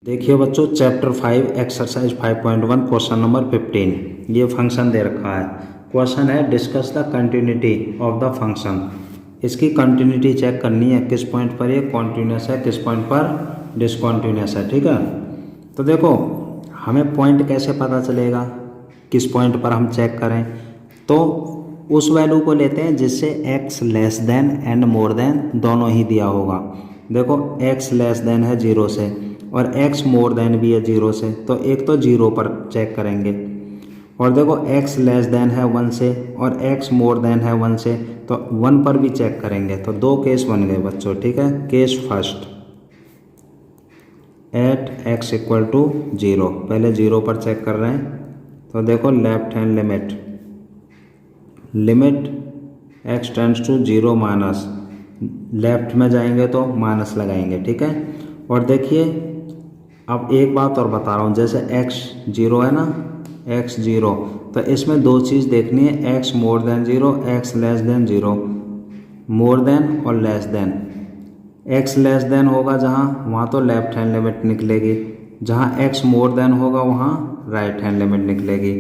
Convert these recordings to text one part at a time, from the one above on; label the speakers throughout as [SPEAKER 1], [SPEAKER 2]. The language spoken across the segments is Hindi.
[SPEAKER 1] देखिए बच्चों, चैप्टर 5 एक्सरसाइज 5.1 क्वेश्चन नंबर 15 ये फंक्शन दे रखा है। क्वेश्चन है discuss the continuity of the function. इसकी कंटिन्यूटी चेक करनी है, किस पॉइंट पर ये कॉन्टिन्यूस है, किस पॉइंट पर डिसकॉन्टिन्यूस है। ठीक है, तो देखो हमें पॉइंट कैसे पता चलेगा, किस पॉइंट पर हम चेक करें। तो उस वैल्यू को लेते हैं जिससे x less then and more than दोनों ही दिया होगा। देखो x लेस देन है 0 से और x मोर देन भी है 0 से, तो एक तो 0 पर चेक करेंगे। और देखो x लेस देन है 1 से और x मोर देन है 1 से, तो 1 पर भी चेक करेंगे। तो दो केस बन गए बच्चों। ठीक है, case first at x equal to 0, पहले 0 पर चेक कर रहे हैं। तो देखो left hand limit x tends to 0 minus, left में जाएंगे तो माइनस लगाएंगे। ठीक है, और देखिए अब एक बात और बता रहा हूँ, जैसे x 0 है ना, x 0, तो इसमें दो चीज़ देखनी है, x more than 0, x less than 0, more than और less than. x less than होगा जहाँ, वहाँ तो लेफ्ट हैंड लिमिट निकलेगी, जहाँ x मोर देन होगा वहाँ राइट हैंड लिमिट निकलेगी।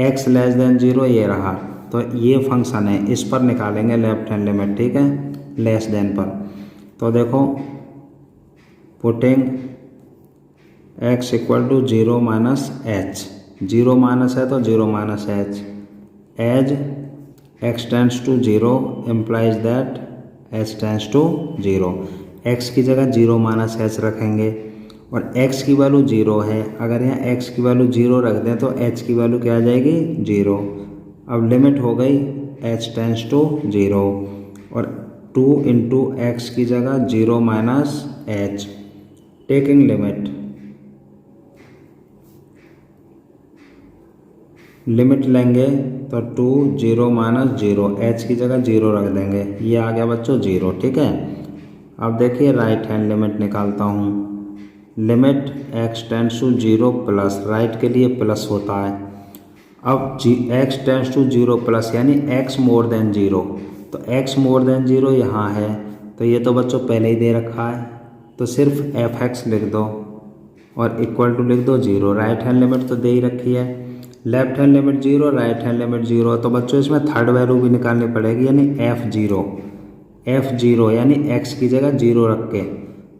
[SPEAKER 1] x लेस देन 0 ये रहा, तो ये फंक्शन है, इस पर निकालेंगे लेफ्ट हैंड लिमिट। ठीक है, लेस देन पर। तो देखो putting x equal to 0 minus h, 0 minus है तो 0 minus h, as x tends to 0 implies that h tends to 0। x की जगह 0 माइनस एच रखेंगे और x की वैल्यू 0 है। अगर यहाँ x की वैल्यू 0 रख दें तो h की वैल्यू क्या आ जाएगी, 0। अब लिमिट हो गई h टेंड्स टू 0 और 2 इंटू एक्स की जगह 0 माइनस एच, टेकिंग लिमिट लेंगे तो 2 0 माइनस 0, एच की जगह 0 रख देंगे, ये आ गया बच्चों 0। ठीक है, अब देखिए राइट हैंड लिमिट निकालता हूँ। Limit x tends to 0 plus, right के लिए प्लस होता है। अब x टेंड्स टू 0 प्लस यानी x मोर देन 0, तो x मोर देन 0 यहाँ है, तो ये तो बच्चों पहले ही दे रखा है, तो सिर्फ fx लिख दो और इक्वल टू लिख दो 0। राइट हैंड लिमिट तो दे ही रखी है, left hand limit 0, right hand limit 0, तो बच्चों इसमें थर्ड वैल्यू भी निकालनी पड़ेगी, यानी f0 यानी x की जगह 0 रख के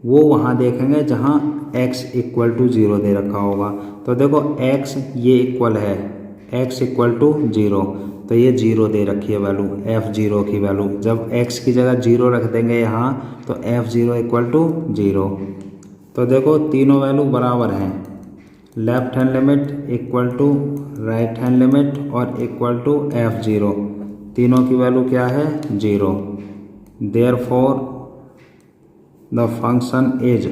[SPEAKER 1] वो वहाँ देखेंगे जहाँ x इक्वल टू 0 दे रखा होगा। तो देखो x ये इक्वल है, x इक्वल टू 0, तो ये 0 दे रखी है वैल्यू, f0 की वैल्यू। जब x की जगह 0 रख देंगे यहाँ तो f0 इक्वल टू 0। तो देखो तीनों वैल्यू बराबर हैं, left hand limit equal to right hand limit और इक्वल टू f0, तीनों की वैल्यू क्या है, 0। Therefore the function is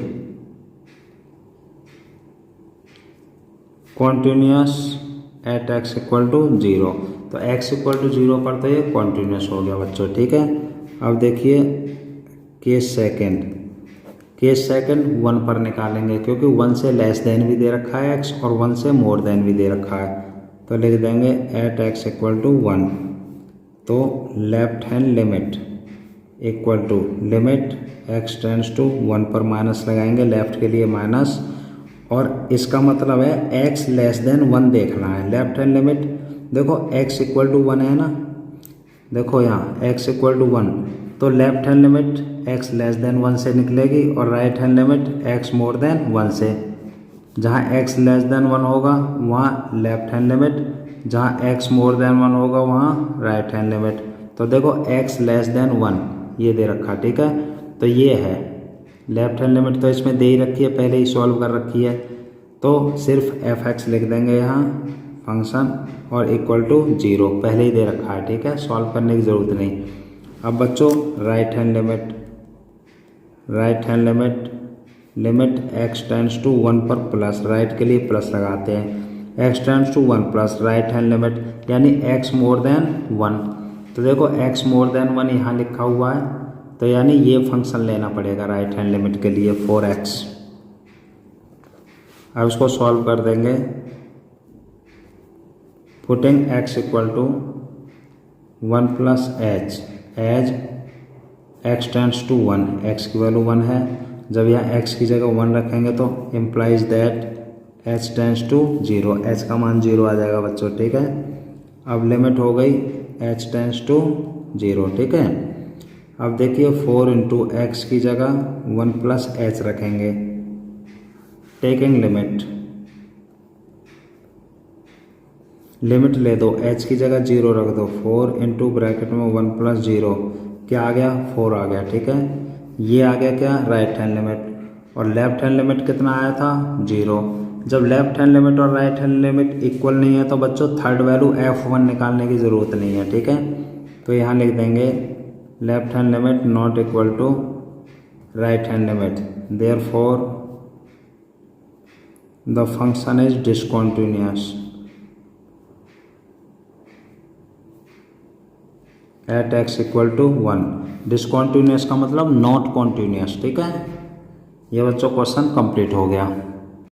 [SPEAKER 1] continuous at x equal to 0, तो x इक्वल टू 0 पर तो ये कॉन्टिन्यूस हो गया बच्चों। ठीक है, अब देखिए केस सेकंड 1 पर निकालेंगे, क्योंकि 1 से लेस देन भी दे रखा है x और 1 से मोर देन भी दे रखा है, तो लिख देंगे एट x इक्वल टू 1। तो left hand limit equal to limit x tends to 1 पर माइनस लगाएंगे, लेफ्ट के लिए माइनस, और इसका मतलब है x लेस देन 1 देखना है। लेफ्ट हैंड लिमिट देखो x इक्वल टू 1 है ना, देखो यहाँ x इक्वल टू 1, तो left hand limit x less then 1 से निकलेगी और right hand limit x more than 1 से। जहाँ x लेस देन 1 होगा वहाँ लेफ्ट हैंड लिमिट, जहाँ x मोर देन 1 होगा वहाँ राइट हैंड लिमिट। तो देखो x लेस देन 1 ये दे रखा। ठीक है, तो ये है लेफ्ट हैंड लिमिट, तो इसमें दे ही रखी है, पहले ही सॉल्व कर रखी है, तो सिर्फ fx लिख देंगे यहाँ फंक्शन और इक्वल टू 0, पहले ही दे रखा है। ठीक है, सॉल्व करने की ज़रूरत नहीं। अब बच्चों right hand limit x tends to 1 पर प्लस, राइट के लिए प्लस लगाते हैं, x tends to 1 plus right hand limit यानी x मोर देन 1, तो देखो x मोर देन 1 यहाँ लिखा हुआ है, तो यानी ये फंक्शन लेना पड़ेगा राइट हैंड लिमिट के लिए 4x। अब इसको सॉल्व कर देंगे, putting x equal to 1 plus h, as x tends to 1, x की वैल्यू 1 है, जब यहाँ x की जगह 1 रखेंगे तो implies that h tends to 0, h का मान 0 आ जाएगा बच्चों, ठीक है। अब लिमिट हो गई h टेंड्स टू 0, ठीक है। अब देखिए 4 इंटू एक्स की जगह 1 प्लस h रखेंगे, टेकिंग लिमिट ले दो, h की जगह 0 रख दो, 4 इंटू ब्रैकेट में 1 प्लस 0 क्या आ गया 4 आ गया, ठीक है। ये आ गया क्या राइट हैंड लिमिट, और लेफ्ट हैंड लिमिट कितना आया था 0। जब लेफ्ट हैंड लिमिट और राइट हैंड लिमिट इक्वल नहीं है तो बच्चों थर्ड वैल्यू f1 निकालने की ज़रूरत नहीं है, ठीक है। तो यहाँ लिख देंगे left hand limit not equal to right hand limit, therefore the function is discontinuous at x equal to 1। Discontinuous का मतलब नॉट कॉन्टिन्यूअस, ठीक है। ये बच्चों क्वेश्चन कंप्लीट हो गया।